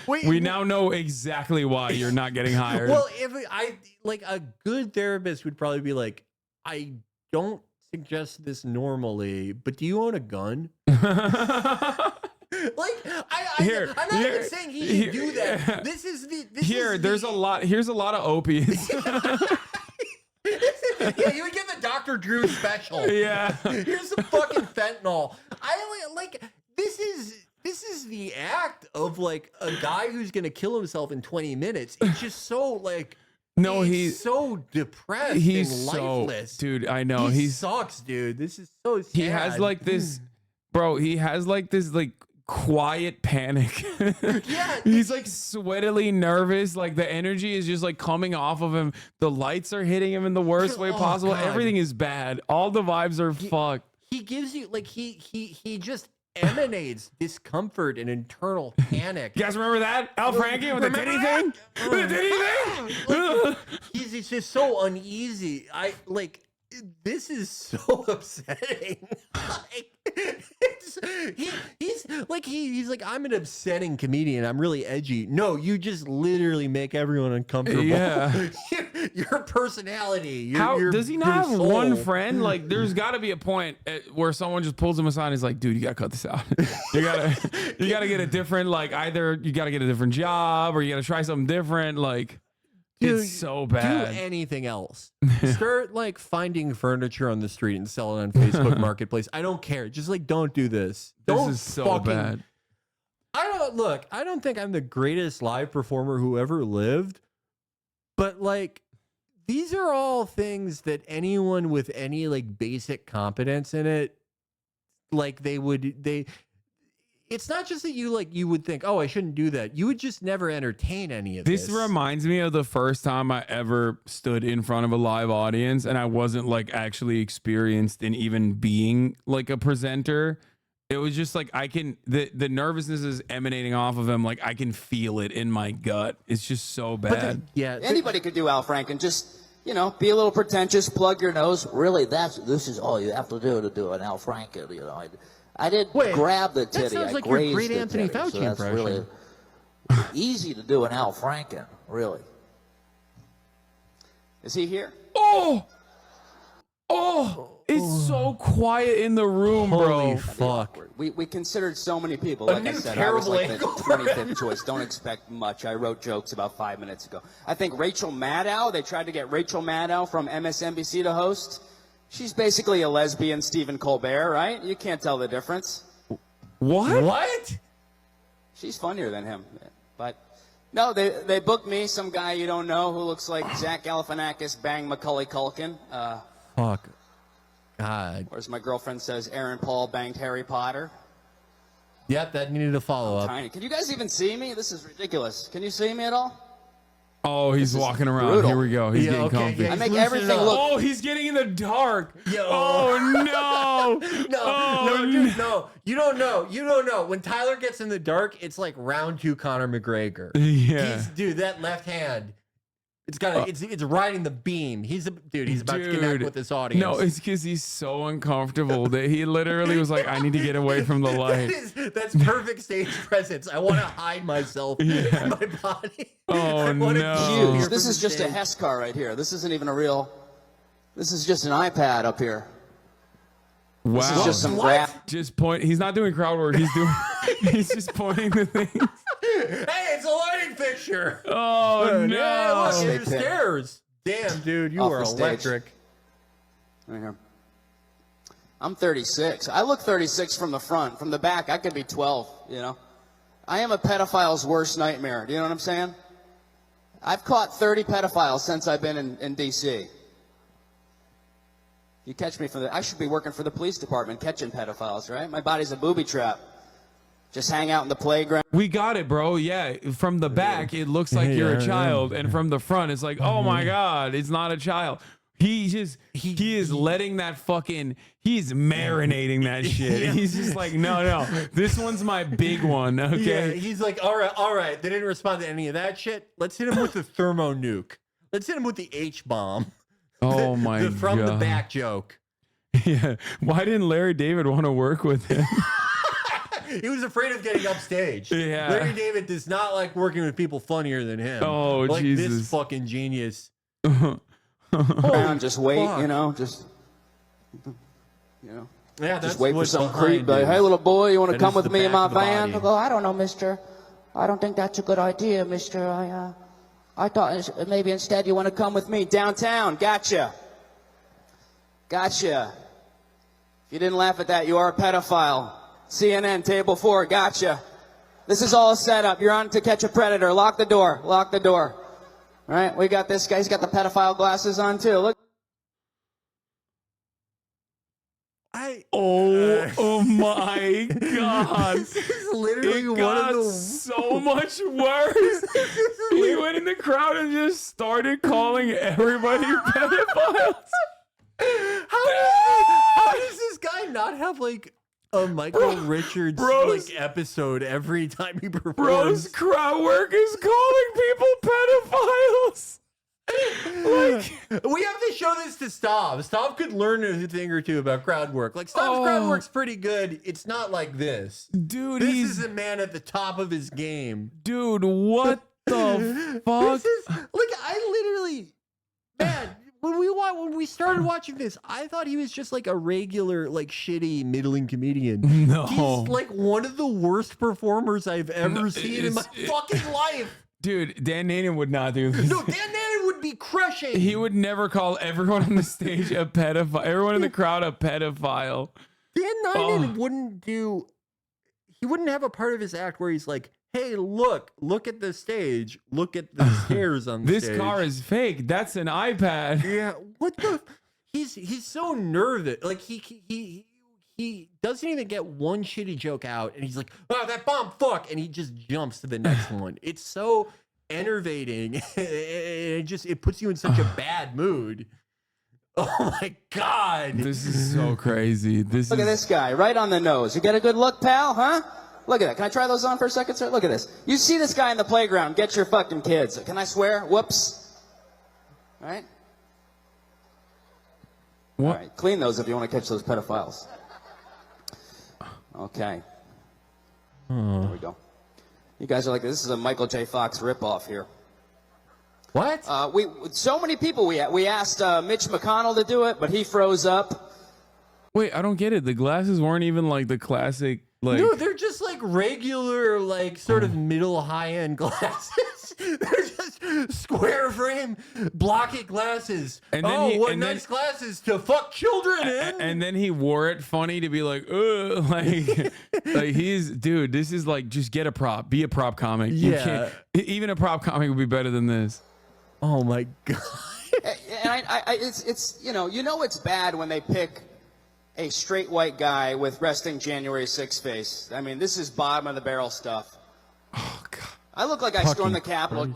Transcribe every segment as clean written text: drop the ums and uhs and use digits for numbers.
Wait, We now know exactly why you're not getting hired. Well, if I like a good therapist would probably be like, I don't suggest this normally, but do you own a gun? Like I'm not even saying he should do that. This is Here's a lot of opiates. Yeah, you would get the Dr. Drew special. Yeah. Here's some fucking fentanyl. This is the act of like a guy who's gonna kill himself in 20 minutes. It's just so like No, he's so depressed. He's and lifeless. dude. I know he sucks, dude. This is so sad. He has like this, bro. He has like this like quiet panic. Yeah, he's like sweatily nervous. Like the energy is just like coming off of him. The lights are hitting him in the worst way possible. God. Everything is bad. All the vibes are fucked. He gives you like he just emanates discomfort and internal panic. You guys remember that? Al Franken with the titty thing? With the titty thing? He's just so uneasy. This is so upsetting. He's like, I'm an upsetting comedian. I'm really edgy. No, you just literally make everyone uncomfortable. Yeah. Your personality. Does he not have soul. one friend? Like, there's got to be a point where someone just pulls him aside and is like, dude, you got to cut this out. you gotta get a different, like, either you got to get a different job or you got to try something different. Like, Dude, it's so bad. Do anything else. Start like finding furniture on the street and sell it on Facebook Marketplace. I don't care. Just like don't do this. This is so bad. I don't think I'm the greatest live performer who ever lived, but like these are all things that anyone with any like basic competence in it, like it's not just that you would think, oh, I shouldn't do that. You would just never entertain any of this. This reminds me of the first time I ever stood in front of a live audience and I wasn't like actually experienced in even being like a presenter. It was just like the nervousness is emanating off of him. Like I can feel it in my gut. It's just so bad. Anybody could do Al Franken. Just, be a little pretentious, plug your nose. Really, this is all you have to do an Al Franken, I didn't grab the titty. That sounds like I your grazed great the Anthony titty, Fauci so that's impression. really easy to do an Al Franken, really. Is he here? Oh, it's so quiet in the room, bro. Holy fuck. We considered so many people. Like I said, I was like the 25th choice. Don't expect much. I wrote jokes about 5 minutes ago. I think Rachel Maddow, they tried to get Rachel Maddow from MSNBC to host. She's basically a lesbian Stephen Colbert, right? You can't tell the difference. What? She's funnier than him. But, no, they booked me, some guy you don't know who looks like Zach Galifianakis bang Macaulay Culkin. Fuck. God. Or as my girlfriend says, Aaron Paul banged Harry Potter. Yep, that needed a follow-up. Tiny. Can you guys even see me? This is ridiculous. Can you see me at all? Oh, he's walking around. brutal. Here we go. He's getting comfy. I make everything look. Oh, he's getting in the dark. Oh no. No. You don't know. When Tyler gets in the dark, it's like round 2 Conor McGregor. Yeah. Dude, that left hand. It's riding the beam. He's about to connect with this audience. No, it's because he's so uncomfortable that he literally was like, I need to get away from the light. That's perfect stage presence. I want to hide myself in my body. Oh, no. Huge. This is just a Hess car right here. This isn't even a real. This is just an iPad up here. Wow. This is just some rap. Just point. He's not doing crowd work. He's just pointing the things. Hey, it's a lighting fixture. Oh, no. Yeah, look, there's stairs. Damn, dude, you are electric. Right here. I'm 36. I look 36 from the front. From the back, I could be 12, I am a pedophile's worst nightmare. Do you know what I'm saying? I've caught 30 pedophiles since I've been in D.C. You catch me I should be working for the police department catching pedophiles, right? My body's a booby trap. Just hang out in the playground. We got it, bro. Yeah. From the back, it looks like you're a child. And from the front, it's like, oh my God, it's not a child. He is letting that he's marinating that shit. Yeah. He's just like, no, this one's my big one. Okay. Yeah, he's like, all right. They didn't respond to any of that shit. Let's hit him with the thermo nuke. Let's hit him with the H-bomb. Oh my God. From the back joke. Yeah. Why didn't Larry David want to work with him? He was afraid of getting upstage. Yeah. Larry David does not like working with people funnier than him. Oh, like Jesus. This fucking genius. Around, just wait, fuck. you know, just, you know. Yeah, that's Just wait for what's some behind creep. Like, it. hey, little boy, you want to That come is with the me in back my of the van? body. I go, I don't know, mister. I don't think that's a good idea, mister. I thought maybe instead you want to come with me downtown. Gotcha. Gotcha. If you didn't laugh at that, you are a pedophile. CNN, table 4, gotcha. This is all set up. You're on to catch a predator. Lock the door. Lock the door. All right, we got this guy. He's got the pedophile glasses on, too. Look. Oh my God. This is literally It one got of the so much worse. He went in the crowd and just started calling everybody pedophiles. How does this guy not have like a Michael Richards Bros. like episode every time he performs? Bro's crowd work is calling people pedophiles. Like, we have to show this to Stav. Stav could learn a thing or two about crowd work. Like, Stav's crowd work's pretty good. It's not like this. Dude, This he's is a man at the top of his game. dude, what the fuck? This is like I literally, man. When we started watching this, I thought he was just like a regular, like shitty, middling comedian. No. He's like one of the worst performers I've ever seen in my fucking life. Dude, Dan Nanon would not do this. No, Dan Nanon would be crushing. He would never call everyone on the stage a pedophile. Everyone in the crowd a pedophile. Dan Nanon wouldn't do. He wouldn't have a part of his act where he's like, "Hey, look at the stage. Look at the stairs on the This stage. car is fake. That's an iPad. Yeah, what the? He's so nervous. Like he doesn't even get one shitty joke out, and he's like, "Oh, that bomb, fuck!" and he just jumps to the next one. It's so enervating. It puts you in such a bad mood. Oh my God! This is so crazy. Look at this guy, right on the nose. You get a good look, pal, huh? Look at that. Can I try those on for a second, sir? Look at this. You see this guy in the playground, get your fucking kids. Can I swear? Whoops. All right? What? All right, clean those if you want to catch those pedophiles. Okay. There we go. You guys are like, this is a Michael J. Fox ripoff here. What? So many people, we asked Mitch McConnell to do it, but he froze up. Wait, I don't get it. The glasses weren't even like the classic, like. No, they're just like regular, like sort of middle high-end glasses. They're just square frame, blocky glasses. And then what nice glasses to fuck children in. And then he wore it funny to be like, like, like dude, this is like, just get a prop, be a prop comic. You Yeah. can't, even a prop comic would be better than this. Oh my God. And it's you know it's bad when they pick a straight white guy with resting January 6th face. I mean, this is bottom of the barrel stuff. Oh God. I look like I stormed the Capitol.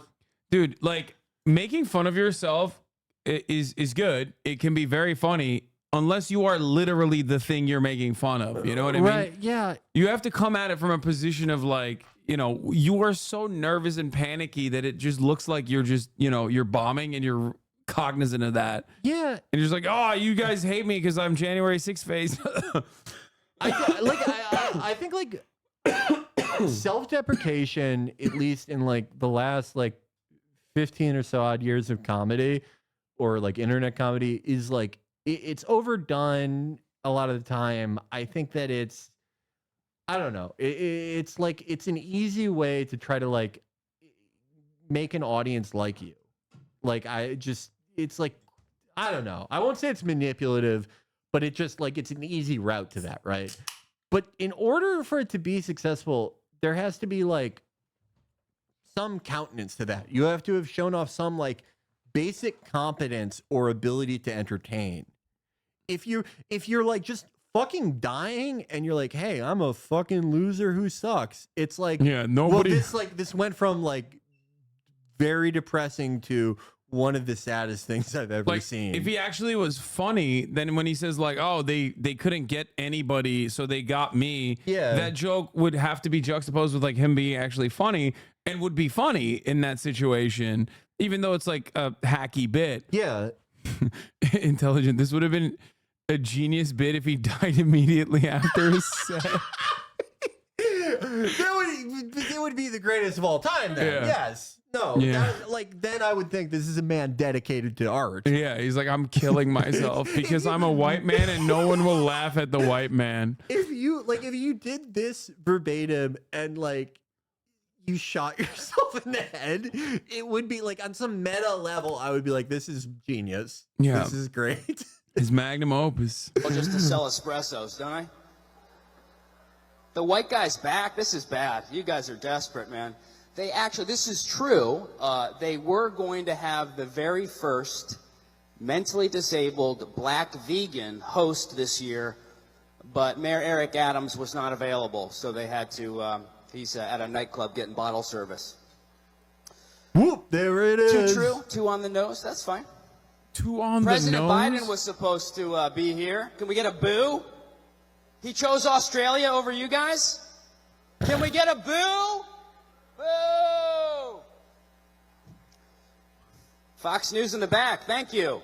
Dude, like, making fun of yourself is good. It can be very funny unless you are literally the thing you're making fun of. You know what I mean? Right, yeah. You have to come at it from a position of like, you know, you are so nervous and panicky that it just looks like you're just, you know, you're bombing and you're cognizant of that. Yeah. And you're just like, oh, you guys hate me because I'm January 6th face. I think like self-deprecation, at least in like the last like 15 or so odd years of comedy or like internet comedy, is like it's overdone a lot of the time. I think that I don't know. It's like it's an easy way to try to like make an audience like you. Like it's like, I don't know. I won't say it's manipulative, but it just like it's an easy route to that, right? But in order for it to be successful, there has to be like some countenance to that. You have to have shown off some like basic competence or ability to entertain. If you're like just fucking dying and you're like, hey, I'm a fucking loser who sucks. It's like, Yeah, nobody- Well, this went from like very depressing to one of the saddest things I've ever Like, seen. if he actually was funny, then when he says like, oh, they couldn't get anybody, so they got me. Yeah. That joke would have to be juxtaposed with like him being actually funny and would be funny in that situation, even though it's like a hacky bit. Yeah. Intelligent. This would have been a genius bit if he died immediately after his set. it would be the greatest of all time then. Yeah. Yes. No. Yeah. Then I would think this is a man dedicated to art. Yeah, he's like, I'm killing myself because I'm a white man and no one will laugh at the white man. If you did this verbatim and like you shot yourself in the head, it would be like on some meta level, I would be like, this is genius. Yeah. This is great. His magnum opus. Well, just to sell espressos, don't I? The white guy's back. This is bad. You guys are desperate, man. They actually, this is true. They were going to have the very first mentally disabled black vegan host this year, but Mayor Eric Adams was not available, so they had to, he's at a nightclub getting bottle service. Whoop, there it is. 2 true, 2 on the nose. That's fine. 2 on President the nose. Biden was supposed to be here. Can we get a boo? He chose Australia over you guys? Can we get a boo? Boo! Fox News in the back, thank you.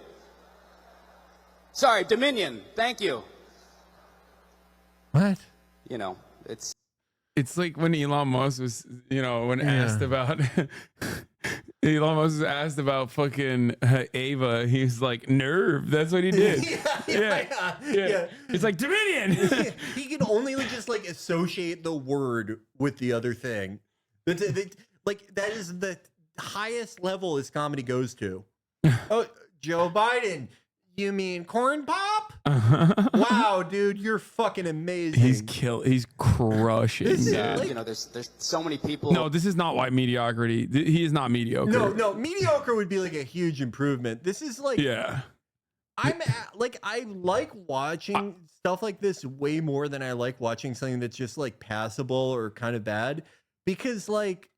Sorry, Dominion, thank you. What? You know, it's... It's like when Elon Musk was, when asked about Elon Musk was asked about fucking Ava, he's like, nerve. That's what he did. Yeah. It's like Dominion. He can only just like associate the word with the other thing. That is the highest level his comedy goes to. Oh, Joe Biden. You mean corn pop? Wow, dude, you're fucking amazing. He's crushing. there's so many people. No, this is not white mediocrity. He is not mediocre. No, mediocre would be like a huge improvement. This is like, Yeah. I like watching stuff like this way more than I like watching something that's just like passable or kind of bad, because like,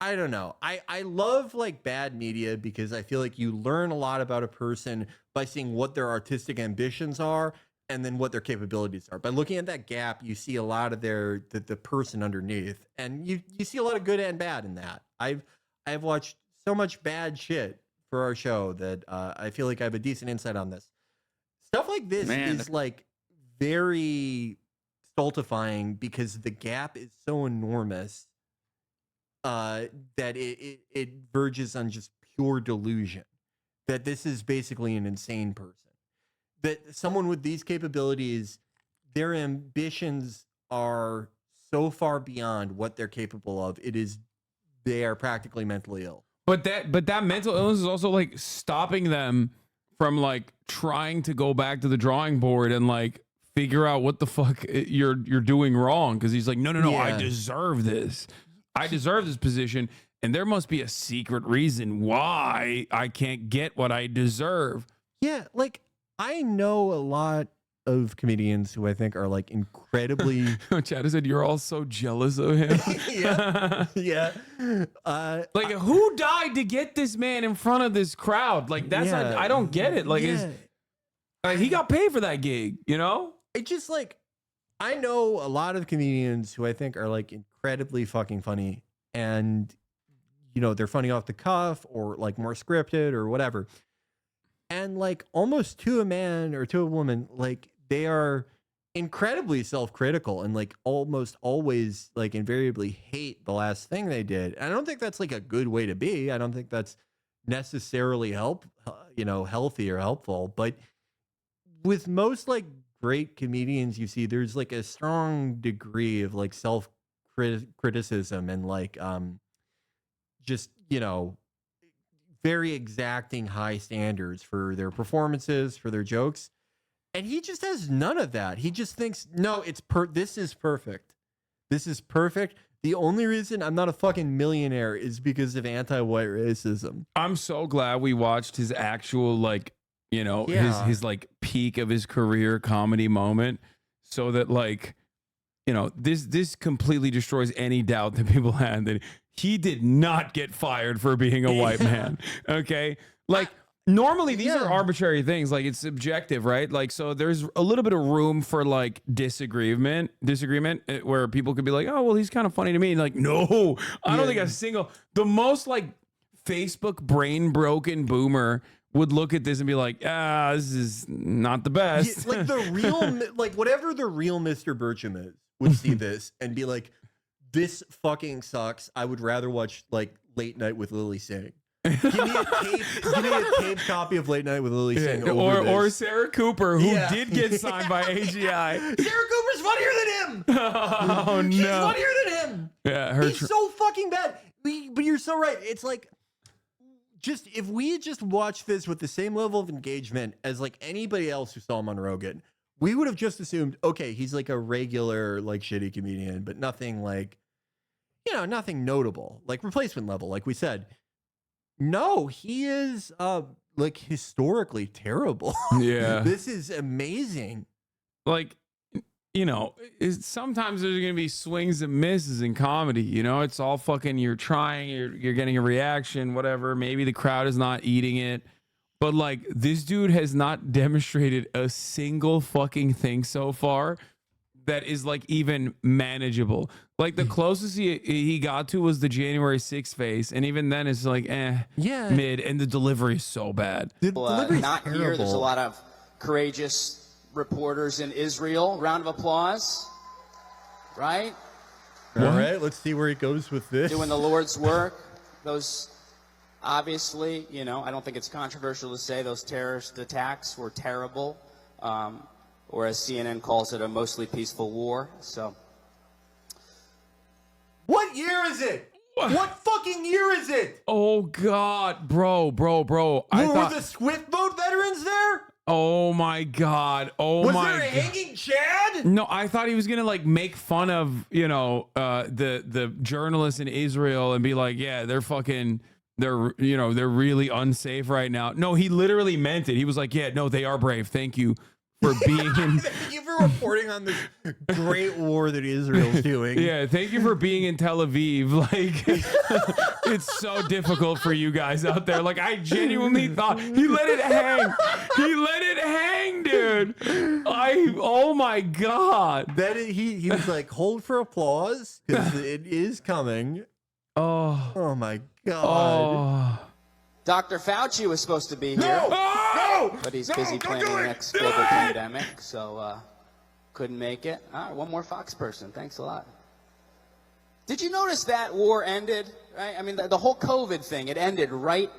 I don't know. I love like bad media because I feel like you learn a lot about a person by seeing what their artistic ambitions are and then what their capabilities are. By looking at that gap, you see a lot of the person underneath, and you see a lot of good and bad in that. I've watched so much bad shit for our show that I feel like I have a decent insight on this. Stuff like this is like very stultifying because the gap is so enormous that it verges on just pure delusion. That this is basically an insane person. That someone with these capabilities, their ambitions are so far beyond what they're capable of. They are practically mentally ill. But that mental illness is also like stopping them from like trying to go back to the drawing board and like figure out what the fuck you're doing wrong. Because he's like, no, Yeah. I deserve this. I deserve this position, and there must be a secret reason why I can't get what I deserve. Yeah, like I know a lot of comedians who I think are like incredibly. Chad said, "You're all so jealous of him." yeah. Like, who died to get this man in front of this crowd? Like, that's not, I don't get it. Like, he got paid for that gig, It just like, I know a lot of comedians who I think are like incredibly fucking funny, and they're funny off the cuff or like more scripted or whatever. And like almost to a man or to a woman, like they are incredibly self-critical and like almost always like invariably hate the last thing they did. And I don't think that's like a good way to be. I don't think that's necessarily healthy or helpful. But with most like great comedians you see, there's like a strong degree of like self-criticism and like just very exacting high standards for their performances, for their jokes. And he just has none of that. He just thinks, no, this is perfect. This is perfect. The only reason I'm not a fucking millionaire is because of anti-white racism. I'm so glad we watched his actual like, his like peak of his career comedy moment, so that like, this completely destroys any doubt that people had that he did not get fired for being a white man. Okay. Like normally these are arbitrary things. Like it's subjective, right? Like, so there's a little bit of room for like disagreement where people could be like, oh, well, he's kind of funny to me. Like, no, I don't think the most like Facebook brain broken boomer would look at this and be like, this is not the best. Like the real, like whatever the real Mr. Burcham is would see this and be like, this fucking sucks. I would rather watch like Late Night with Lily Singh. Give me a tape copy of Late Night with Lily Singh. Or Sarah Cooper, who did get signed by AGI. Sarah Cooper's funnier than him. Oh no, she's funnier than him. Yeah, he's so fucking bad. But you're so right. It's like, just if we had just watched this with the same level of engagement as like anybody else who saw him on Rogan, we would have just assumed, okay, he's like a regular, like shitty comedian, but nothing like, nothing notable, like replacement level, like we said. No, he is like historically terrible. Yeah. This is amazing. Like, sometimes there's going to be swings and misses in comedy. It's all fucking, you're trying, you're getting a reaction, whatever. Maybe the crowd is not eating it. But like, this dude has not demonstrated a single fucking thing so far that is like even manageable. Like the closest he got to was the January 6th face. And even then it's like, mid. And the delivery is so bad. The delivery's not terrible. Here. There's a lot of courageous reporters in Israel. Round of applause. Right? All right, let's see where he goes with this. Doing the Lord's work. Those, obviously, I don't think it's controversial to say those terrorist attacks were terrible. Or as CNN calls it, a mostly peaceful war. So, what year is it? What fucking year is it? Oh God, bro. Were the Swift boat veterans there? Oh my God. Was there a hanging Chad? No, I thought he was gonna like make fun of, the journalists in Israel and be like, yeah, they're fucking, they're really unsafe right now. No, he literally meant it. He was like, yeah, no, they are brave. Thank you for being in. Thank you for reporting on this great war that Israel's doing. Yeah, thank you for being in Tel Aviv. Like, it's so difficult for you guys out there. Like, I genuinely thought he let it hang. He let it hang, dude. Oh my God. He was like, hold for applause because it is coming. Oh my God. Dr. Fauci was supposed to be here. But he's busy planning the next global pandemic, so couldn't make it. All right, one more Fox person. Thanks a lot. Did you notice that war ended? Right? I mean, the whole COVID thing, it ended right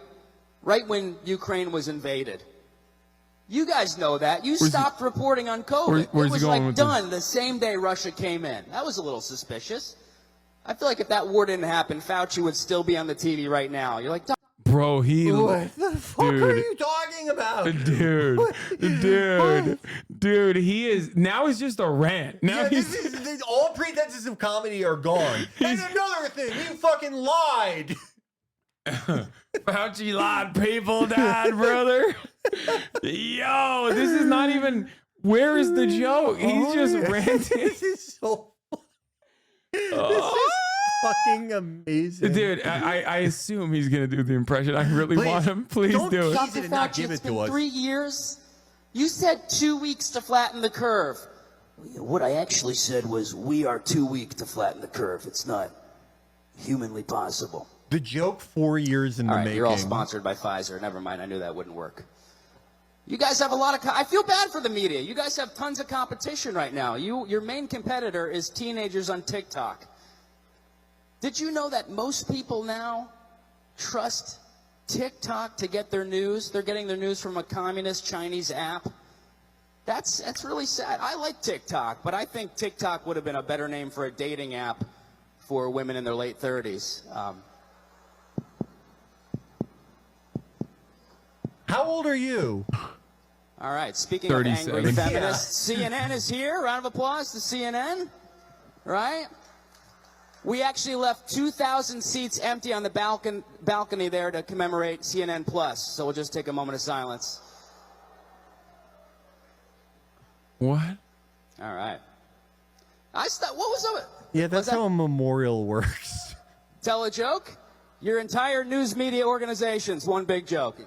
when Ukraine was invaded. You guys know that. You stopped reporting on COVID. It was like done the same day Russia came in. That was a little suspicious. I feel like if that war didn't happen, Fauci would still be on the TV right now. You're like, bro, what the fuck are you talking about? Dude, he is, now he's just a rant. Now all pretenses of comedy are gone. And another thing, you fucking lied. Fauci lied, people died, brother. Yo, this is not even, where is the joke? He's just ranting. This is so this is fucking amazing. Dude, I assume he's going to do the impression. I really want him. Please do it. Dr. Fauci, it's been 3 years. You said 2 weeks to flatten the curve. What I actually said was, we are too weak to flatten the curve. It's not humanly possible. The joke 4 years in the making. You're all sponsored by Pfizer. Never mind. I knew that wouldn't work. You guys have a lot of... I feel bad for the media. You guys have tons of competition right now. Your main competitor is teenagers on TikTok. Did you know that most people now trust TikTok to get their news? They're getting their news from a communist Chinese app. That's really sad. I like TikTok, but I think TikTok would have been a better name for a dating app for women in their late 30s. How old are you? All right, speaking of angry feminists, CNN is here. Round of applause to CNN. Right? We actually left 2,000 seats empty on the balcony there to commemorate CNN Plus. So we'll just take a moment of silence. What? All right. What was it? Yeah, that's how a memorial works. Tell a joke? Your entire news media organization's one big joke.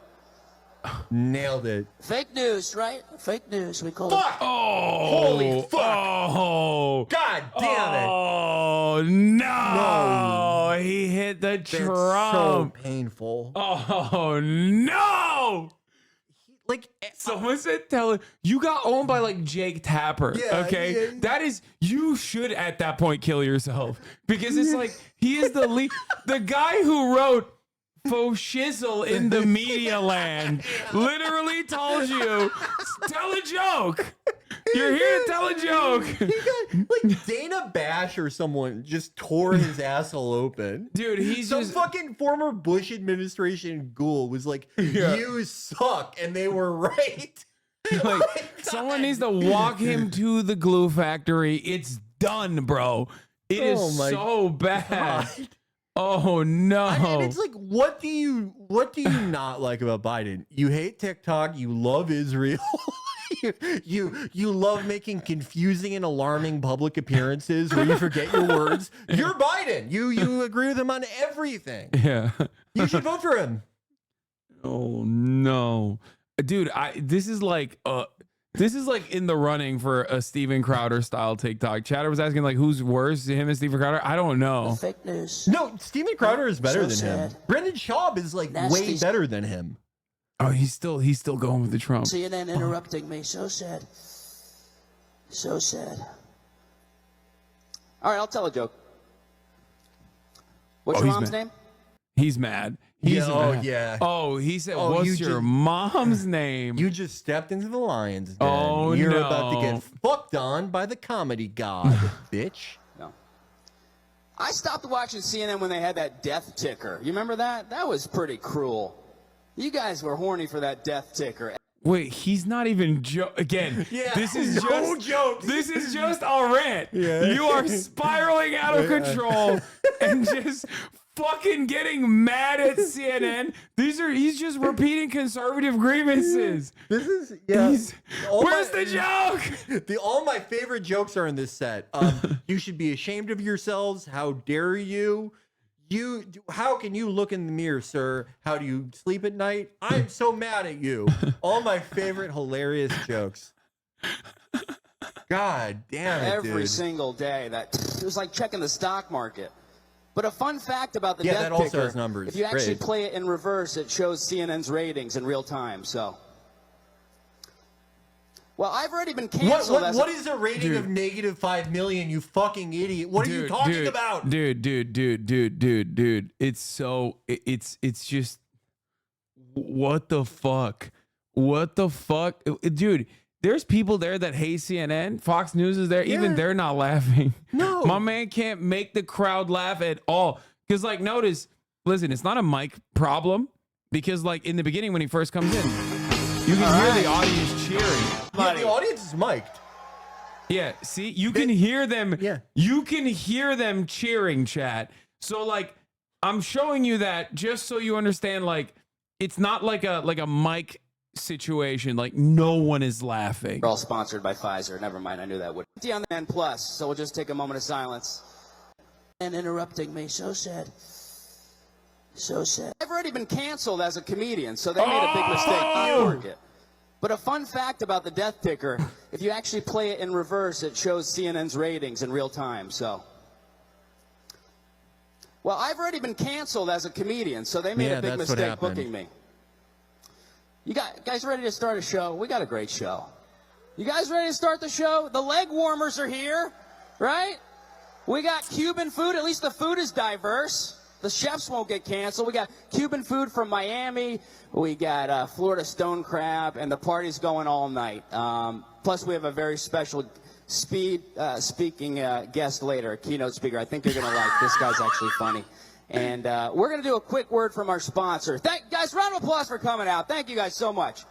Nailed it. Fake news, right? Fake news, we call Fuck! it. Oh! Holy fuck! Oh! God damn it! Oh no! He hit the That's Trump. so painful. Oh no! Like Someone said, "Tell you got owned by like Jake Tapper." Yeah, okay, yeah. that is you should at that point kill yourself because it's like he is the lead, the guy who wrote "Faux Shizzle in the Media Land." Literally told you, tell a joke. You're here to tell a joke. he got, like Dana Bash or someone just tore his asshole open. Dude, he's Some just fucking former Bush administration ghoul was like, "You suck," and they were right. like someone needs to walk him to the glue factory. It's done, bro. It is Oh my so bad. God. Oh no. And it's like, what do you not like about Biden? You hate TikTok. You love Israel. you love making confusing and alarming public appearances where you forget your words. You're Biden. You agree with him on everything. Yeah. You should vote for him. Oh no, dude! This is like in the running for a Steven Crowder style TikTok. Chatter was asking like, who's worse, him and Steven Crowder? I don't know. Fake news. No, Steven Crowder is better So than him. sad. Brendan Schaub is like way Nasty. better than him. Oh, he's still going with the Trump. CNN interrupting me. So sad. So sad. All right, I'll tell a joke. What's Oh, your he's mom's mad. name? He's mad. He's oh mad. yeah. Oh, he said, Oh, "What's you your just- mom's name?" You just stepped into the lion's den. Oh, You're about to no. get fucked on by the comedy god, bitch. No. I stopped watching CNN when they had that death ticker. You remember that? That was pretty cruel. You guys were horny for that death ticker. Wait, he's not even again. Yeah, this is no just jokes. This is just a rant. Yeah. You are spiraling out of control and just fucking getting mad at CNN. He's just repeating conservative grievances. This is Where's the joke? All my favorite jokes are in this set. You should be ashamed of yourselves. How dare you? How can you look in the mirror, sir? How do you sleep at night? I'm so mad at you. All my favorite hilarious jokes. God damn it, Every dude. single day. It was like checking the stock market. But a fun fact about the Yeah, death that also ticker, has numbers. if you actually Great. play it in reverse, it shows CNN's ratings in real time. So, well, I've already been canceled. What is a rating of -5 million? You fucking idiot! What are you talking about? Dude. It's so it's just what the fuck? What the fuck? Dude, there's people there that hate CNN. Fox News is there. Even they're not laughing. No. My man can't make the crowd laugh at all. Because like listen, it's not a mic problem. Because like in the beginning when he first comes in, you can hear the audience cheering. Yeah, the audience is mic'd. Yeah, see, you can hear them. Yeah. You can hear them cheering, chat. So like, I'm showing you that just so you understand. Like, it's not like a mic situation. Like, no one is laughing. We're all sponsored by Pfizer. Never mind, I knew that would. On the N Plus, so we'll just take a moment of silence. And interrupting me. So sad. So sad. I've already been canceled as a comedian, so they made a big mistake. You work it. But a fun fact about the death ticker, if you actually play it in reverse, it shows CNN's ratings in real time. So, well, I've already been canceled as a comedian, so they made a big that's what mistake happened. booking me. You guys ready to start a show? We got a great show. You guys ready to start the show? The leg warmers are here, right? We got Cuban food. At least the food is diverse. The chefs won't get canceled. We got Cuban food from Miami. We got Florida stone crab, and the party's going all night. Plus, we have a very special speaking guest later, a keynote speaker. I think you're going to like. This guy's actually funny. And we're going to do a quick word from our sponsor. Guys, round of applause for coming out. Thank you guys so much.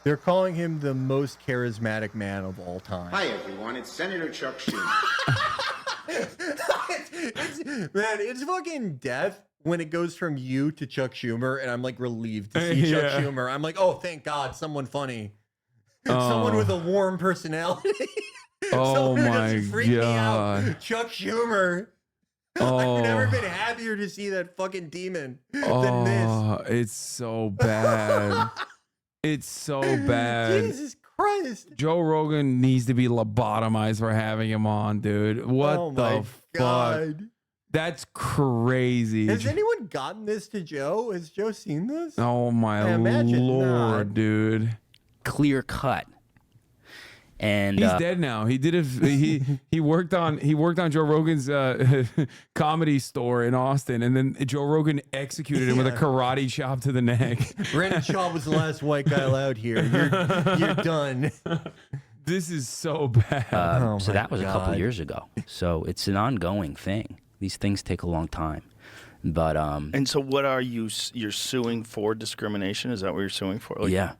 They're calling him the most charismatic man of all time. Hi, everyone. It's Senator Chuck Schumer. it's fucking death when it goes from you to Chuck Schumer, and I'm like relieved to see Chuck Schumer. I'm like, oh, thank God, someone funny, someone with a warm personality. Oh Someone who my doesn't freak me out. God. Chuck Schumer. I've never been happier to see that fucking demon than this. Oh, it's so bad. It's so bad. Jesus Christ. Joe Rogan needs to be lobotomized for having him on, dude. What Oh the my fuck? God. That's crazy. Has anyone gotten this to Joe? Has Joe seen this? Oh my I imagine lord, not. dude. clear cut. And he's dead now. He did he worked on Joe Rogan's comedy store in Austin, and then Joe Rogan executed him with a karate chop to the neck. Brandon Shaw was the last white guy allowed here. You're done. This is so bad. so that was a couple God. years ago. So it's an ongoing thing. These things take a long time. But And so, what are you're suing for discrimination? Is that what you're suing for? Like, yeah.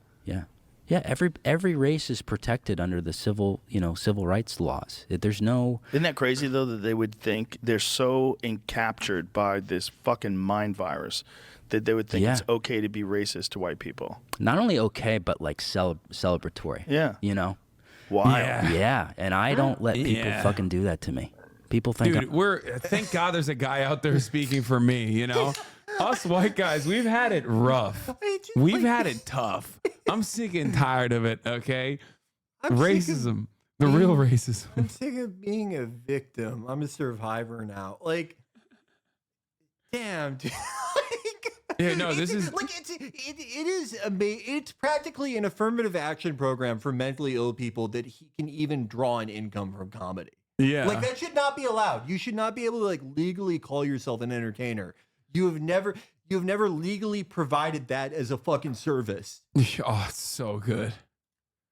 Every race is protected under the civil rights laws. There's no. Isn't that crazy though that they would think they're so encaptured by this fucking mind virus that they would think it's okay to be racist to white people? Not only okay, but like celebratory. Yeah. You know. Wild. Yeah, and I don't let people fucking do that to me. People think, Dude, thank God there's a guy out there speaking for me, you know? Us white guys, we've had it rough. We've had it tough. I'm sick and tired of it, okay? Racism. The real racism. I'm sick of being a victim. I'm a survivor now. Like, damn, dude. Yeah, no, this is like it is amazing. It's practically an affirmative action program for mentally ill people that he can even draw an income from comedy. yeah. Like that should not be allowed. You should not be able to like legally call yourself an entertainer. You have never legally provided that as a fucking service. Oh, it's so good.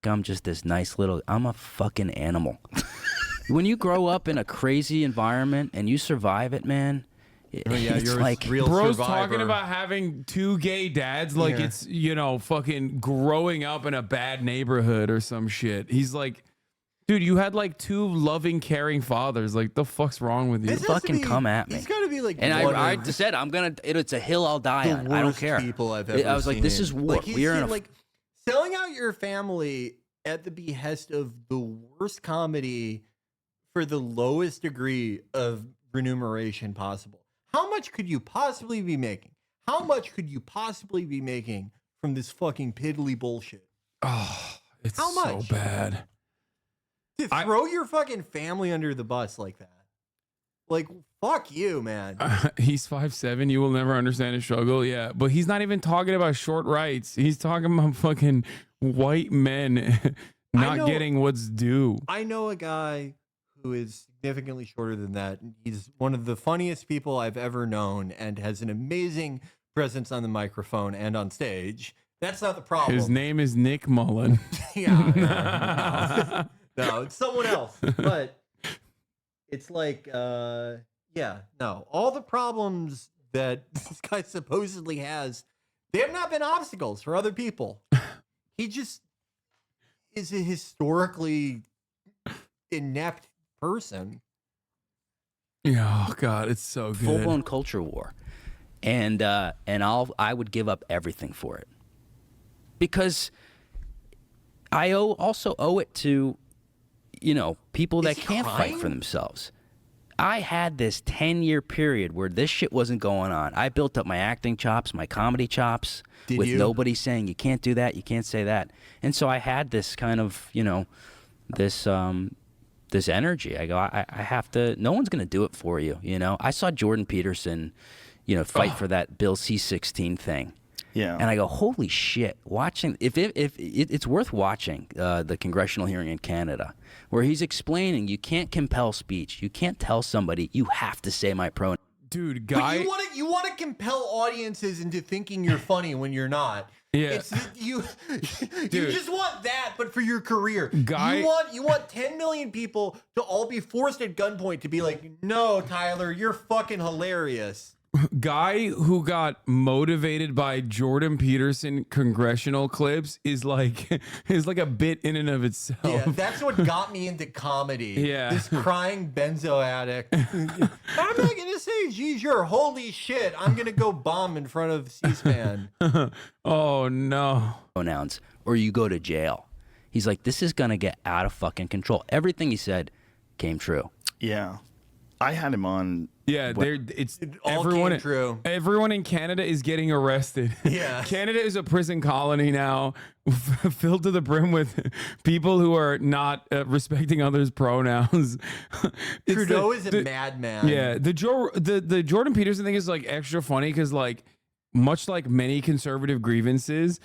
I'm just this nice little. I'm a fucking animal. When you grow up in a crazy environment and you survive it, man. It's you're like a real Bro's survivor. talking about having 2 gay dads like it's, fucking growing up in a bad neighborhood or some shit. He's like, dude, you had like 2 loving, caring fathers. Like, the fuck's wrong with you? This has to fucking be- come at me. He's got to be like, And one I of said it's a hill I'll die the on. I don't worst care. people I've ever I was like, this seen. is war. Like, We are in a like selling out your family at the behest of the worst comedy for the lowest degree of remuneration possible. How much could you possibly be making? How much could you possibly be making from this fucking piddly bullshit? Oh, it's How so much? bad. To throw your fucking family under the bus like that. Like, fuck you, man. He's 5'7". You will never understand his struggle. Yeah, but he's not even talking about short rights. He's talking about fucking white men not getting what's due. I know a guy who is significantly shorter than that. He's one of the funniest people I've ever known and has an amazing presence on the microphone and on stage. That's not the problem. His name is Nick Mullen. No, it's someone else. But it's like, all the problems that this guy supposedly has, they have not been obstacles for other people. He just is a historically inept person. Yeah, oh God, it's so good. full blown culture war, and I would give up everything for it, because I also owe it to people that he can't crying? fight for themselves. I had this 10-year period where this shit wasn't going on. I built up my acting chops, my comedy chops, with nobody saying you can't do that, you can't say that, and so I had this kind of this energy. I go, I have to. No one's gonna do it for you. I saw Jordan Peterson, fight for that Bill C-16 thing. Yeah. And I go, holy shit! Watching if it's worth watching the congressional hearing in Canada, where he's explaining you can't compel speech. You can't tell somebody you have to say my pronoun. Dude, But guy. you want to compel audiences into thinking you're funny when you're not. Yeah. It's you Dude. just want that, but for your career. Guy- You want 10 million people to all be forced at gunpoint to be like, no, Tyler, you're fucking hilarious. Guy who got motivated by Jordan Peterson congressional clips is like a bit in and of itself. Yeah, that's what got me into comedy. Yeah. This crying benzo addict. I'm not gonna say, geez, you're holy shit. I'm gonna go bomb in front of C-SPAN. Oh no. Pronouns, or you go to jail. He's like, this is gonna get out of fucking control. Everything he said came true. Yeah. I had him on. Yeah, it's all everyone. came true. Everyone in Canada is getting arrested. Yeah. Canada is a prison colony now, filled to the brim with people who are not respecting others' pronouns. It's Trudeau is a madman. Yeah, the Jordan Peterson thing is like extra funny because like much like many conservative grievances,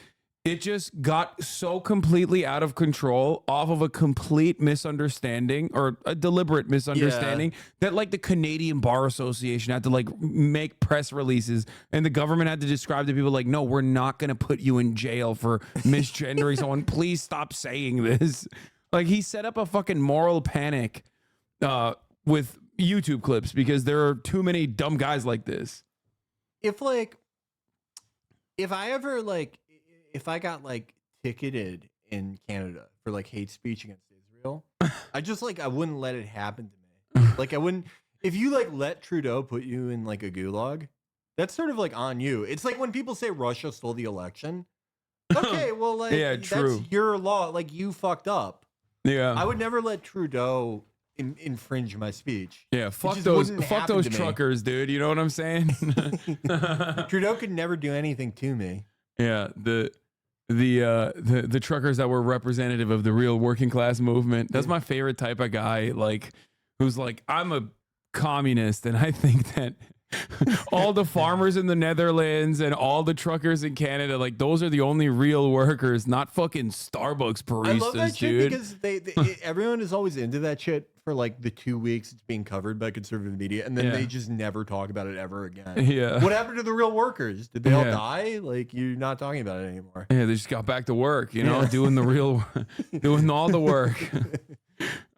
it just got so completely out of control off of a complete misunderstanding or a deliberate misunderstanding that like the Canadian Bar Association had to like make press releases and the government had to describe to people like, no, we're not going to put you in jail for misgendering someone. Please stop saying this. Like he set up a fucking moral panic with YouTube clips because there are too many dumb guys like this. If I got like ticketed in Canada for like hate speech against Israel, I wouldn't let it happen to me. Like I wouldn't, if you like let Trudeau put you in like a gulag, that's sort of like on you. It's like when people say Russia stole the election. Okay, well like true. That's your law. Like you fucked up. Yeah. I would never let Trudeau infringe my speech. Yeah, fuck those truckers, dude. You know what I'm saying? Trudeau could never do anything to me. Yeah, the truckers that were representative of the real working class movement. That's my favorite type of guy, like who's like, I'm a communist and I think that all the farmers in the Netherlands and all the truckers in Canada, like those are the only real workers, not fucking Starbucks baristas, I love that dude. shit because everyone is always into that shit for like the 2 weeks it's being covered by conservative media, and then they just never talk about it ever again. Yeah. What happened to the real workers? Did they all die? Like you're not talking about it anymore. Yeah, they just got back to work, you know, doing doing all the work.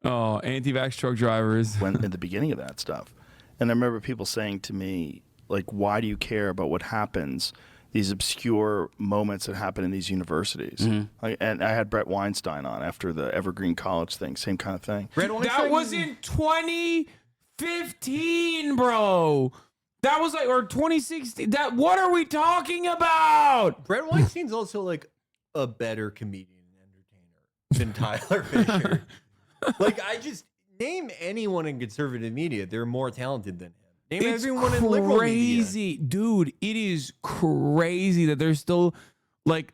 Oh, anti-vax truck drivers. When in the beginning of that stuff. And I remember people saying to me, like, why do you care about what happens, these obscure moments that happen in these universities? And I had Brett Weinstein on after the Evergreen College thing, same kind of thing. That was in 2015, bro. That was like, or 2016. What are we talking about? Brett Weinstein's also like a better comedian and entertainer than Tyler Fisher. Like, name anyone in conservative media, they're more talented than him. Name everyone in liberal media. Dude, it is crazy that they're still like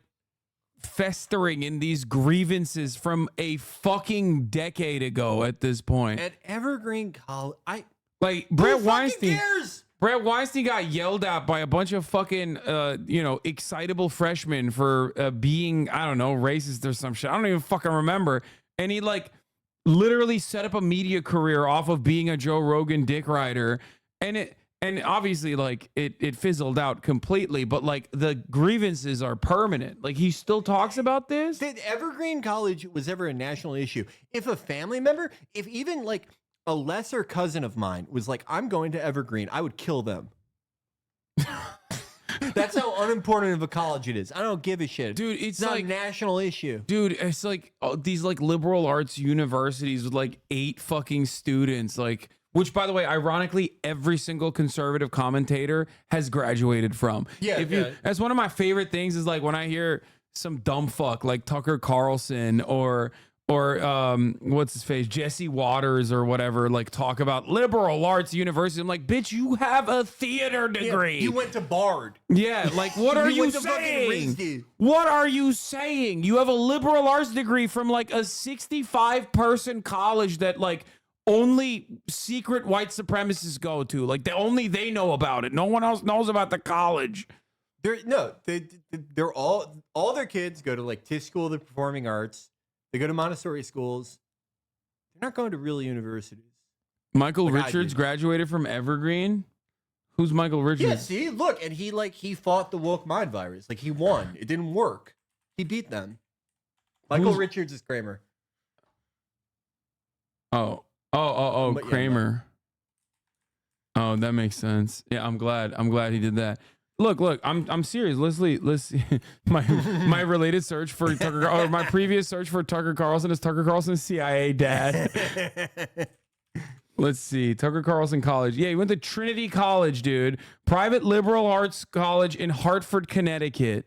festering in these grievances from a fucking decade ago at this point. At Evergreen College, Brett Weinstein. Cares? Brett Weinstein got yelled at by a bunch of fucking, excitable freshmen for being, I don't know, racist or some shit. I don't even fucking remember. And he like literally set up a media career off of being a Joe Rogan dick rider, and obviously like it fizzled out completely, but like the grievances are permanent. Like he still talks about this. Did Evergreen College was ever a national issue? If a family member, if even like a lesser cousin of mine was like, I'm going to Evergreen, I would kill them. That's how unimportant of a college it is. I don't give a shit. Dude, it's not like a national issue. Dude, it's like these like liberal arts universities with like 8 fucking students, like, which by the way, ironically, every single conservative commentator has graduated from. That's one of my favorite things is like when I hear some dumb fuck like Tucker Carlson or what's his face, Jesse Waters or whatever, like talk about liberal arts university. I'm like, bitch, you have a theater degree. You went to Bard. Yeah, like what are you saying? What are you saying? You have a liberal arts degree from like a 65-person college that like only secret white supremacists go to. Like only they know about it. No one else knows about the college. They're all their kids go to like Tisch School of the Performing Arts. They go to Montessori schools. They're not going to real universities. Michael Richards graduated from Evergreen. Who's Michael Richards? Yeah, see, look, and he fought the woke mind virus. Like he won. It didn't work. He beat them. Michael Richards is Kramer. Oh, Kramer. Oh, that makes sense. Yeah, I'm glad he did that. Look, I'm serious. Let's see. My related search for Tucker, or my previous search for Tucker Carlson is Tucker Carlson's CIA dad. Let's see. Tucker Carlson College. Yeah, he went to Trinity College, dude. Private liberal arts college in Hartford, Connecticut.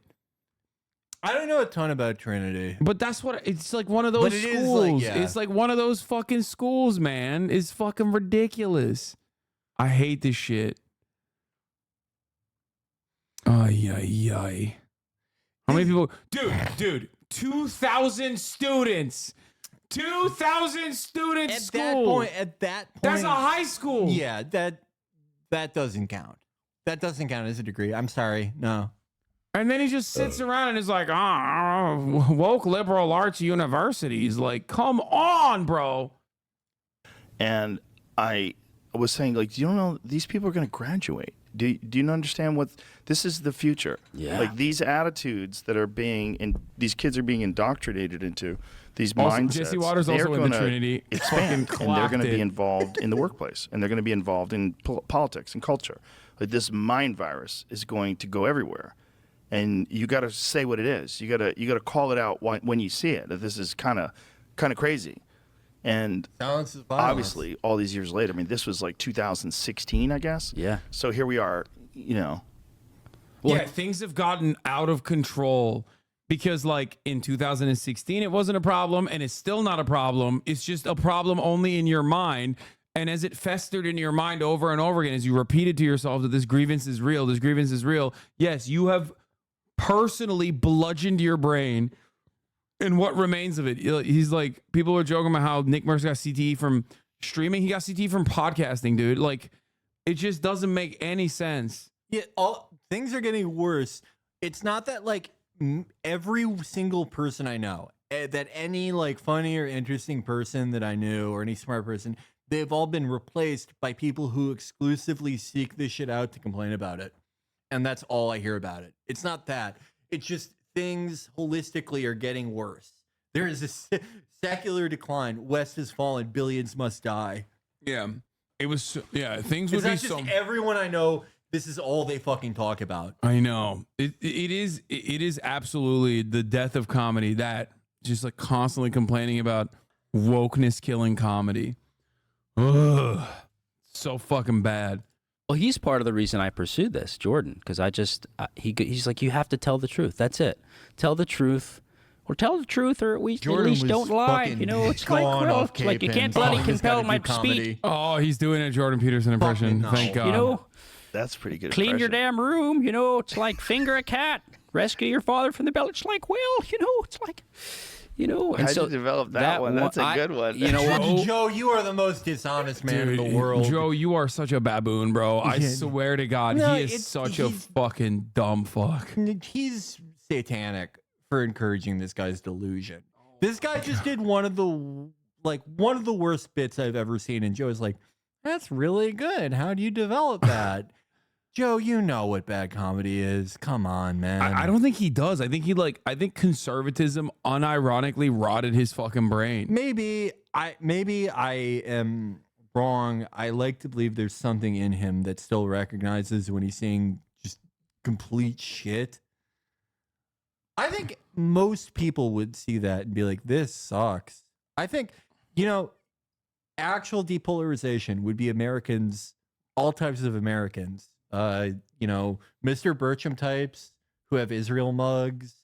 I don't know a ton about Trinity. But that's what it's like, one of those schools. It's like one of those fucking schools, man. It's fucking ridiculous. I hate this shit. Ay. How many people? Dude, 2,000 students. 2,000 students. At that point, that's a high school. Yeah, that doesn't count. That doesn't count as a degree. I'm sorry. No. And then he just sits around and is like, woke liberal arts universities. Like, come on, bro. And I was saying, like, do you know these people are going to graduate? Do you understand what this is the future? Yeah. Like these attitudes that are these kids are being indoctrinated into these Also, mindsets. Jesse Waters they're also in the gonna Trinity. expand, Fucking and they're going clocked to be it. involved in the workplace, and they're going to be involved in politics and culture. Like this mind virus is going to go everywhere, and you got to say what it is. You got to call it out when you see it. That this is kind of crazy. And Silence is violence. obviously, all these years later, I mean, this was like 2016, I guess. Yeah. So here we are, Well, Yeah, things have gotten out of control because, like, in 2016, it wasn't a problem, and it's still not a problem. It's just a problem only in your mind. And as it festered in your mind over and over again, as you repeated to yourself that this grievance is real, yes, you have personally bludgeoned your brain. And what remains of it? He's like, people are joking about how Nick Merckx got CTE from streaming. He got CTE from podcasting, dude. Like, it just doesn't make any sense. Yeah, things are getting worse. It's not that like every single person I know, that any like funny or interesting person that I knew or any smart person, they've all been replaced by people who exclusively seek this shit out to complain about it. And that's all I hear about it. It's not that. It's just things holistically are getting worse. There is a secular decline. West has fallen. Billions must die. Yeah. It was, things would It's be not just everyone I know. This is all they fucking talk about. I know. It is absolutely the death of comedy, that just like constantly complaining about wokeness killing comedy. Ugh. So fucking bad. Well, he's part of the reason I pursued this, Jordan, because he's like, you have to tell the truth. That's it. Tell the truth. Or tell the truth, or we at least don't lie. You know, it's like, well, it's like you can't bloody compel my speech. Oh, he's doing a Jordan Peterson impression. no. Thank God. You know, that's pretty good. clean your impression. damn room. You know, it's like finger a cat, rescue your father from the bell. It's like, well, you know, it's like, you know. And How'd so you develop that one? That's a good one. You know what? Joe, you are the most dishonest man in Dude, the world. Joe, you are such a baboon, bro. I swear to God, No, he is such a he's- fucking dumb fuck. He's satanic for encouraging this guy's delusion. This guy just did one of the worst bits I've ever seen, and Joe's like, "That's really good. How do you develop that?" Joe, you know what bad comedy is. Come on, man. I don't think he does. I think I think conservatism unironically rotted his fucking brain. Maybe I am wrong. I like to believe there's something in him that still recognizes when he's seeing just complete shit. I think most people would see that and be like, this sucks. I think, actual depolarization would be Americans, all types of Americans, Mr. Bircham types who have Israel mugs,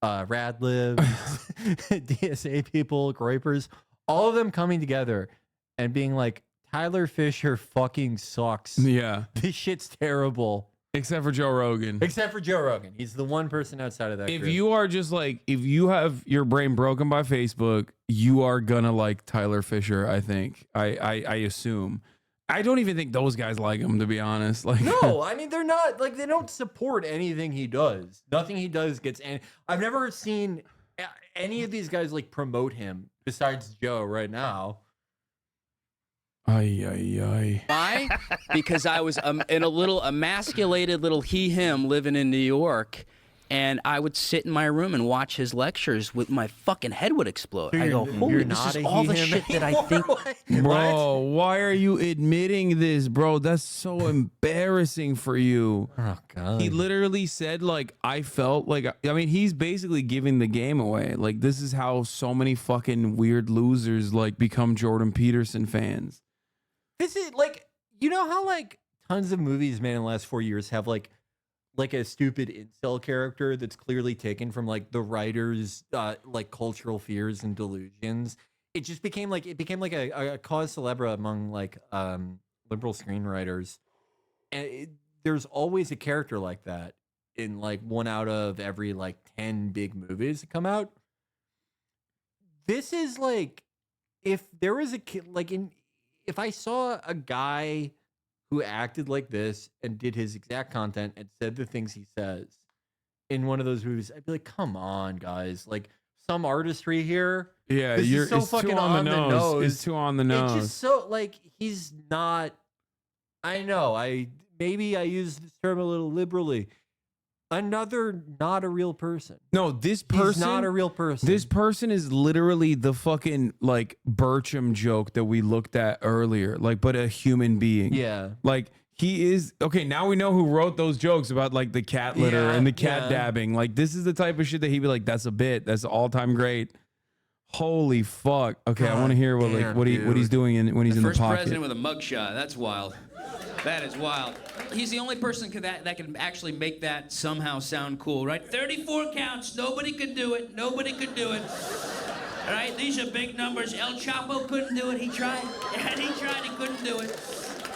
rad libs, DSA people, groypers, all of them coming together and being like, Tyler Fisher fucking sucks. Yeah. This shit's terrible. Except for Joe Rogan. Except for Joe Rogan. He's the one person outside of that If group. you are just like, if you have your brain broken by Facebook, you are gonna like Tyler Fisher, I think. I assume. I don't even think those guys like him, to be honest. Like, No, I mean, they're not, like, they don't support anything he does. Nothing he does gets any. I've never seen any of these guys, like, promote him besides Joe right now. Why? Because I was in a little emasculated little he-him living in New York, and I would sit in my room and watch his lectures with my fucking head would explode. I go, holy, this is all the shit that I think. Bro, why are you admitting this, bro? That's so embarrassing for you. Oh, God. He literally said, like, I felt like, I mean, he's basically giving the game away. Like, this is how so many fucking weird losers, like, become Jordan Peterson fans. This is, like, you know how, like, tons of movies made in the last 4 years have, like a stupid incel character that's clearly taken from, like, the writer's, like, cultural fears and delusions. It just became, like, a cause célèbre among, like, liberal screenwriters. And there's always a character like that in, like, 1 out of every, like, 10 big movies that come out. This is, like, if there was a kid, like, if I saw a guy who acted like this and did his exact content and said the things he says, in one of those movies, I'd be like, come on, guys. Like, some artistry here. Yeah, This is so it's fucking too on the nose. It's nose. too on the nose. It's just so, like, he's not. I know. Maybe I use this term a little liberally. Another not a real person. No, this person. He's not a real person. This person is literally the fucking like Bircham joke that we looked at earlier, like, but a human being. Yeah. Like, he is okay. Now we know who wrote those jokes about like the cat litter and the cat dabbing. Like, this is the type of shit that he'd be like, that's a bit. That's all time great. Holy fuck. Okay, I want to hear what what he's doing when he's in the first pocket. president with a mugshot. That's wild. That is wild. He's the only person that can actually make that somehow sound cool, right? 34 counts. Nobody could do it. Nobody could do it. All right, these are big numbers. El Chapo couldn't do it. He tried. And he tried. He couldn't do it.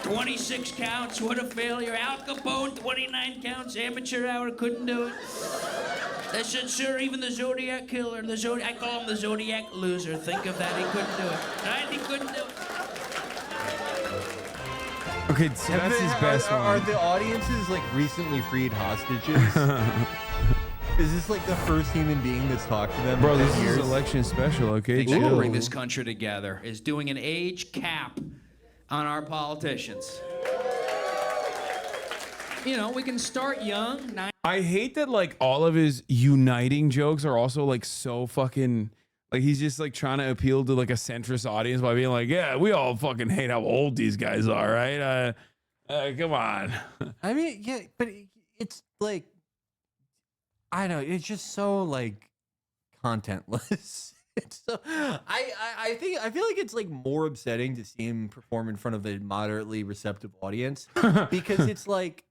26 counts. What a failure. Al Capone, 29 counts. Amateur hour couldn't do it. They said, sir, even the Zodiac killer, I call him the Zodiac loser. Think of that. He couldn't do it. All right, he couldn't do it. Okay, so that's his best one. Are the audiences like recently freed hostages? Is this like the first human being that's talked to them? Bro, this is election special, okay? Things that will bring this country together is doing an age cap on our politicians. You know, we can start young. I hate that like all of his uniting jokes are also like so fucking like he's just like trying to appeal to like a centrist audience by being like, yeah, we all fucking hate how old these guys are, right? Come on. I mean, yeah, but it's like, I don't know, it's just so like contentless. It's so I feel like it's like more upsetting to see him perform in front of a moderately receptive audience because it's like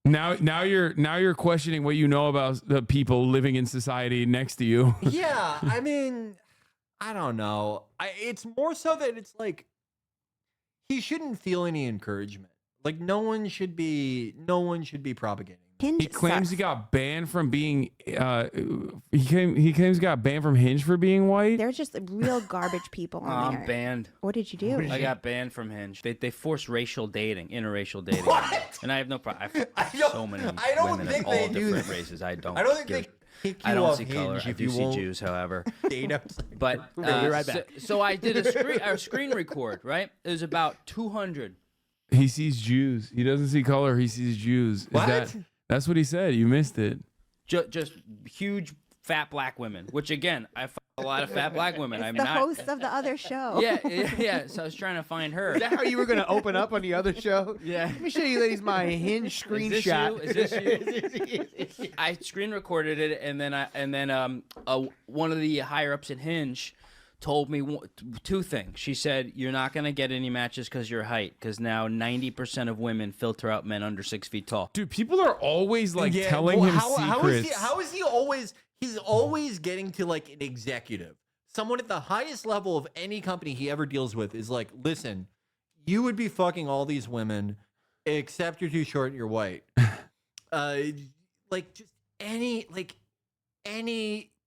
now you're questioning what you know about the people living in society next to you. Yeah, I mean, I don't know. It's more so that it's like he shouldn't feel any encouragement. Like no one should be propagating. He claims he got banned from being he claims he got banned from Hinge for being white. They're just real garbage people on there. I'm banned. What did you do? I got banned from Hinge. They force racial dating, interracial dating. What? And I have no problem. I don't- So many I don't women think of they all do different that. races. I don't think give, they kick I you don't off see color. Hinge I if do you see won't Jews, however. date outside. But We're gonna be right back. So I did a screen record, right? It was about 200. He sees Jews. He doesn't see color. He sees Jews. What? That's what he said. You missed it. Just huge fat black women, which again, I find a lot of fat black women. It's the host of the other show. Yeah. So I was trying to find her. Is that how you were going to open up on the other show? Yeah. Let me show you ladies my Hinge screenshot. Is this you? I screen recorded it, and then one of the higher ups at Hinge told me two things. She said, "You're not going to get any matches because your height, because now 90% of women filter out men under 6 feet tall." Dude, people are always like telling him secrets. How is he always? He's always getting to like an executive, someone at the highest level of any company he ever deals with is like, listen, you would be fucking all these women, except you're too short and you're white. Like just any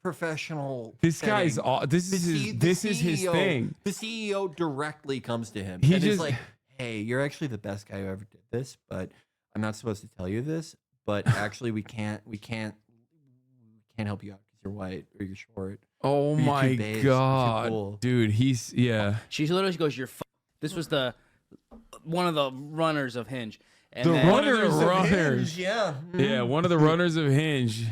professional. This guy's this is his thing. The CEO directly comes to him. He and just is like, hey, you're actually the best guy who ever did this, but I'm not supposed to tell you this. But actually, we can't help you out because you're white or you're short. Oh or you're my too beige, or you're god, cool. dude, he's She literally goes, "You're." This was one of the runners of Hinge. And The then, runners of Hinge. Yeah. yeah, one of the runners of Hinge.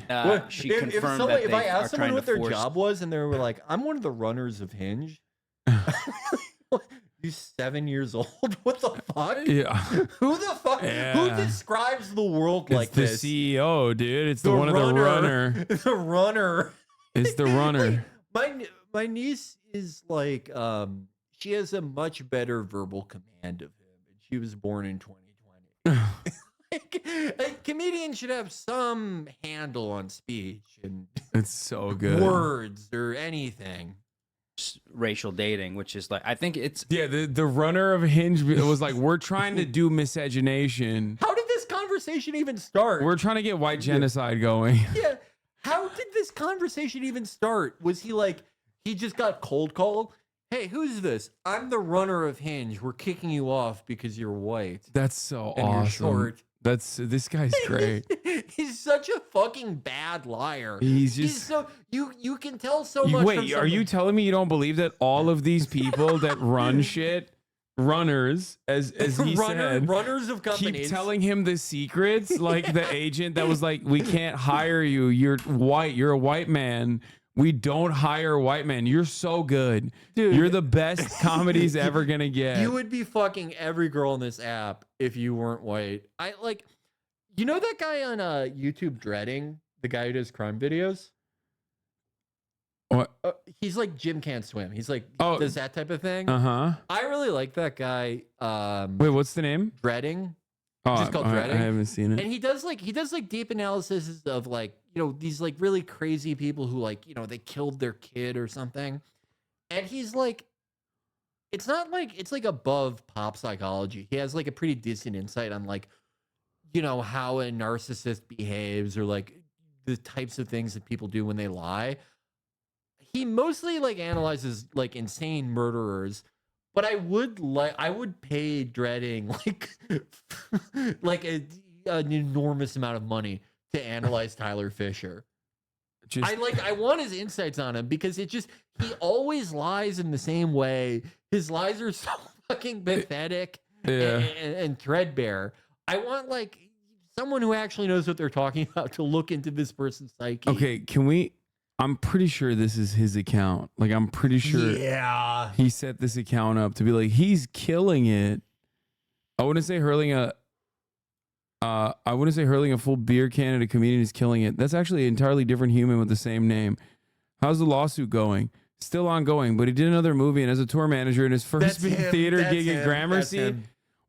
she confirmed that If they I are asked someone trying what to their force. job was and they were like, I'm one of the runners of Hinge. You 7 years old? What the fuck? Yeah, Who the fuck? Yeah. Who describes the world like it's the this? CEO, dude. It's the one of the runner. The runner. It's the runner. My niece is like, she has a much better verbal command of him, and she was born in 2020. A comedian should have some handle on speech and It's so good. words or anything. Racial dating, which is like, I think it's Yeah, the runner of Hinge was like, we're trying to do miscegenation. How did this conversation even start? We're trying to get white genocide going. Yeah. How did this conversation even start? Was he like, he just got cold called? Hey, who's this? I'm the runner of Hinge. We're kicking you off because you're white That's so and awesome. you're short This guy's great. He's such a fucking bad liar. He's so you can tell so much. Wait, are you telling me you don't believe that all of these people that run shit, runners, as he said, runners of companies, keep telling him the secrets? Like the agent that was like, we can't hire you. You're white. You're a white man. We don't hire white men. You're so good. Dude. You're the best comedy's ever gonna get. You would be fucking every girl in this app if you weren't white. You know that guy on YouTube Dreading, the guy who does crime videos? What? He's like Jim Can't Swim. He's like does that type of thing. Uh-huh. I really like that guy. Wait, what's the name? Dreading. Oh, Just called Dreading. I haven't seen it. And he does deep analysis of these like really crazy people who they killed their kid or something. And he's like, it's not like it's like above pop psychology. He has like a pretty decent insight on how a narcissist behaves or like the types of things that people do when they lie. He mostly analyzes insane murderers. But I would pay Dreading an enormous amount of money to analyze Tyler Fisher. I want his insights on him because he always lies in the same way. His lies are so fucking pathetic and threadbare. I want someone who actually knows what they're talking about to look into this person's psyche. Okay, can we? I'm pretty sure this is his account. I'm pretty sure he set this account up to be like, he's killing it. I wouldn't say hurling a full beer can at a comedian is killing it. That's actually an entirely different human with the same name. How's the lawsuit going? Still ongoing, but he did another movie and as a tour manager in his first big theater gig at Gramercy.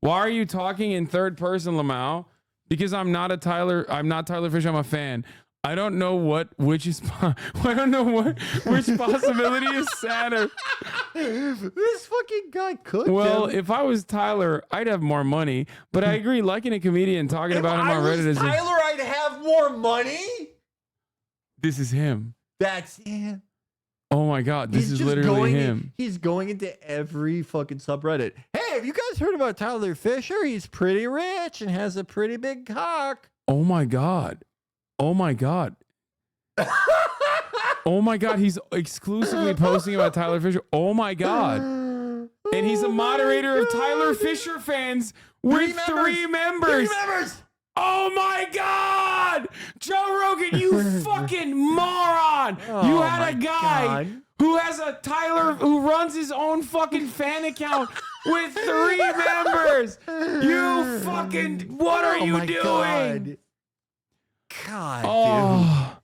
Why are you talking in third person, Lamau? Because I'm not Tyler Fisher, I'm a fan. I don't know which possibility is sadder. This fucking guy cooked Well, him. if I was Tyler, I'd have more money. But I agree, liking a comedian, talking about him on Reddit is Tyler, I'd have more money. This is him. That's him. Oh my God, this is literally him. He's going into every fucking subreddit. Hey, have you guys heard about Tyler Fisher? He's pretty rich and has a pretty big cock. Oh my God. Oh my God. Oh my God. He's exclusively posting about Tyler Fisher. Oh my God. And he's a moderator of Tyler Fisher fans with three members. Oh my God. Joe Rogan, you fucking moron. You had a guy who has who runs his own fucking fan account with 3 members. You fucking, what are you doing? God, dude.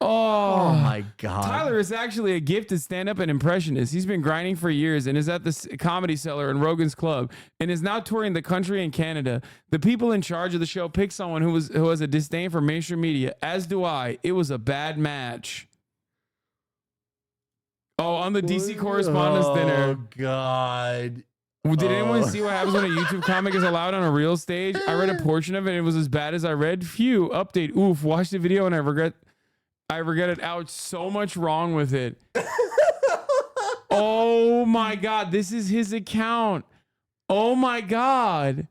Oh my God. Tyler is actually a gifted stand-up and impressionist. He's been grinding for years and is at the Comedy Cellar in Rogan's Club and is now touring the country and Canada. The people in charge of the show picked someone who has a disdain for mainstream media, as do I. It was a bad match. Oh, on the DC Correspondence Dinner. Oh God. Did anyone see what happens when a YouTube comic is allowed on a real stage? I read a portion of it and it was as bad as I read. Phew, update. Oof, watch the video and I regret it. Ouch, so much wrong with it. Oh my God, this is his account. Oh my God.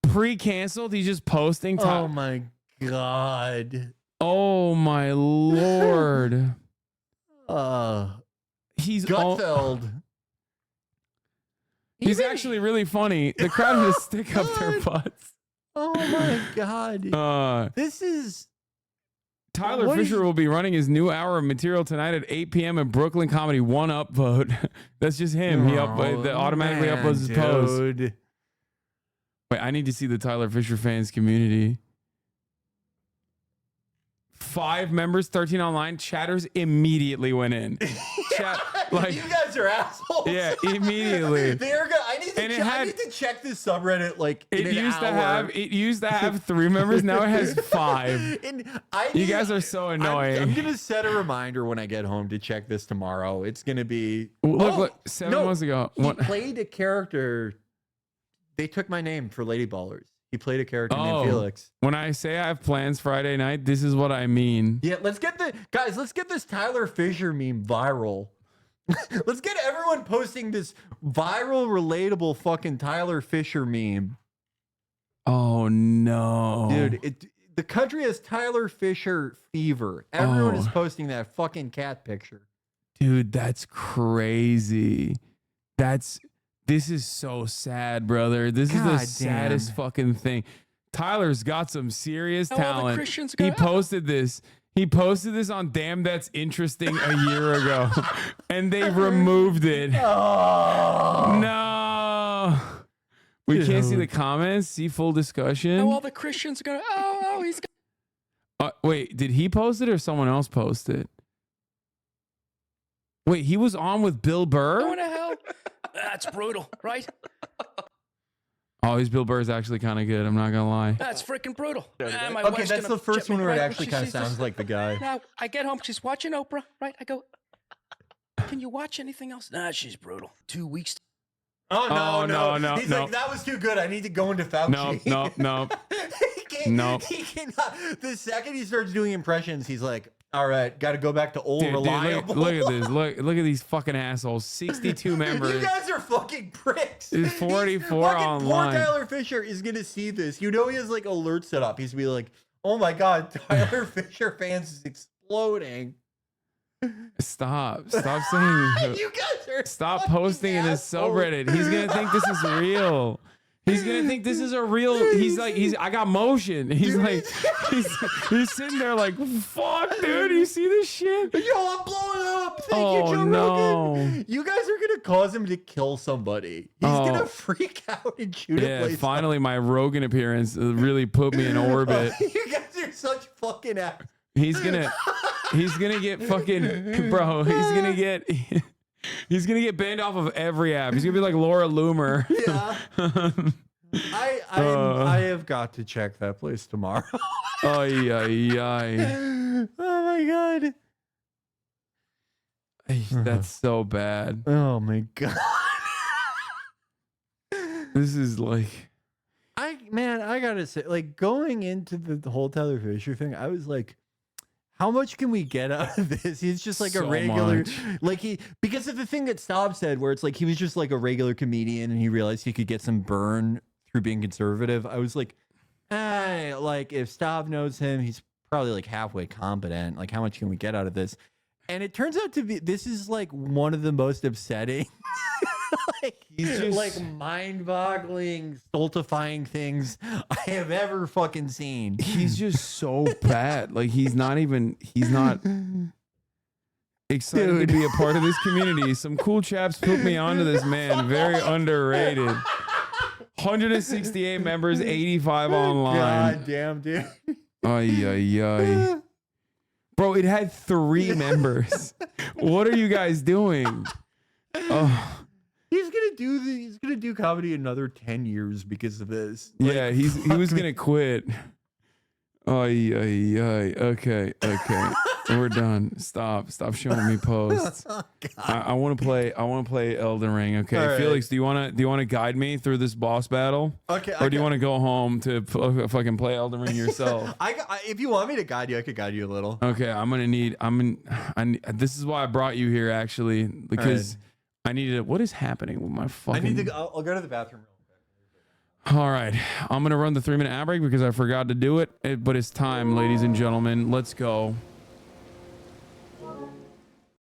Pre-canceled, he's just posting. Oh my God. Oh my Lord. He's Gutfeld. He's actually really funny. The crowd would stick up their butts. Oh my God. This is Tyler Fisher will be running his new hour of material tonight at 8 p.m. at Brooklyn Comedy. One upvote. That's just him. He automatically uploads his post. Wait, I need to see the Tyler Fisher fans community. 5 members, 13 online. Chatters immediately went in. You guys are assholes. Yeah, immediately. I need to check this subreddit It used to have 3 members. Now it has 5. You guys are so annoying. I'm gonna set a reminder when I get home to check this tomorrow. It's gonna be look 7 months ago. He played a character. They took my name for Lady Ballers. He played a character named Felix. When I say I have plans Friday night, this is what I mean. Yeah, let's get this Tyler Fisher meme viral. Let's get everyone posting this viral, relatable fucking Tyler Fisher meme. Oh no, dude! The country has Tyler Fisher fever. Everyone is posting that fucking cat picture. Dude, that's crazy. This is so sad, brother. This is the saddest fucking thing. Tyler's got some serious talent. He posted this. He posted this on Damn That's Interesting a year ago, and they removed it. Oh no. We can't see the comments. See full discussion. All the Christians are gonna. Oh, he's. Wait, did he post it or someone else post it? Wait, he was on with Bill Burr? What the hell? That's brutal, right? Oh, his Bill Burr's actually kind of good. I'm not gonna lie. That's freaking brutal. Okay, that's the first one where it actually kind of sounds like the guy. Now I get home, she's watching Oprah, right? I go, can you watch anything else? Nah, she's brutal. 2 weeks. Oh no! He's like, that was too good. I need to go into Fauci. No. He cannot. The second he starts doing impressions, he's like, all right, got to go back to old reliable. Look at this. Look at these fucking assholes. 62 members. You guys are fucking pricks. It's 44 online. Poor Tyler Fisher is gonna see this. You know he has like alerts set up. He's gonna be like, oh my god, Tyler Fisher fans is exploding. Stop saying. You guys are. Stop posting in this subreddit. He's gonna think this is real. He's gonna think this is a real. I got motion. He's like, he's sitting there like, fuck, dude. You see this shit? Yo, I'm blowing up. Thank you, Joe Rogan. You guys are gonna cause him to kill somebody. He's gonna freak out and shoot a place. Finally, my Rogan appearance really put me in orbit. You guys are such fucking ass. He's gonna get fucking bro. He's gonna get banned off of every app. He's gonna be like Laura Loomer. Yeah. I have got to check that place tomorrow. Oh my god. That's so bad. Oh my god. This is like, I gotta say, like, going into the whole Tyler Fisher thing, I was like, how much can we get out of this? He's just like a regular, because of the thing that Staub said, where it's like he was just like a regular comedian and he realized he could get some burn through being conservative. I was like, like if Staub knows him, he's probably like halfway competent. Like, how much can we get out of this? And it turns out to be, this is like one of the most upsetting, like, he's just like mind-boggling, stultifying things I have ever fucking seen. He's just so bad. Like, he's not excited to be a part of this community. Some cool chaps put me onto this man. Very underrated. 168 members, 85 online. God damn, dude. Ay. Bro, it had 3 members. What are you guys doing? Oh. He's gonna do comedy another 10 years because of this. Like, yeah, he was gonna quit. Okay. We're done. Stop showing me posts. I want to play Elden Ring. Okay, right. Felix, do you want to guide me through this boss battle? Okay. Or do you want to go home to fucking play Elden Ring yourself? If you want me to guide you, I could guide you a little. Okay, this is why I brought you here, actually, because I needed to. What is happening with my fucking? I'll go to the bathroom. All right, I'm gonna run the 3-minute ad break because I forgot to do it, but it's time, ladies and gentlemen. Let's go.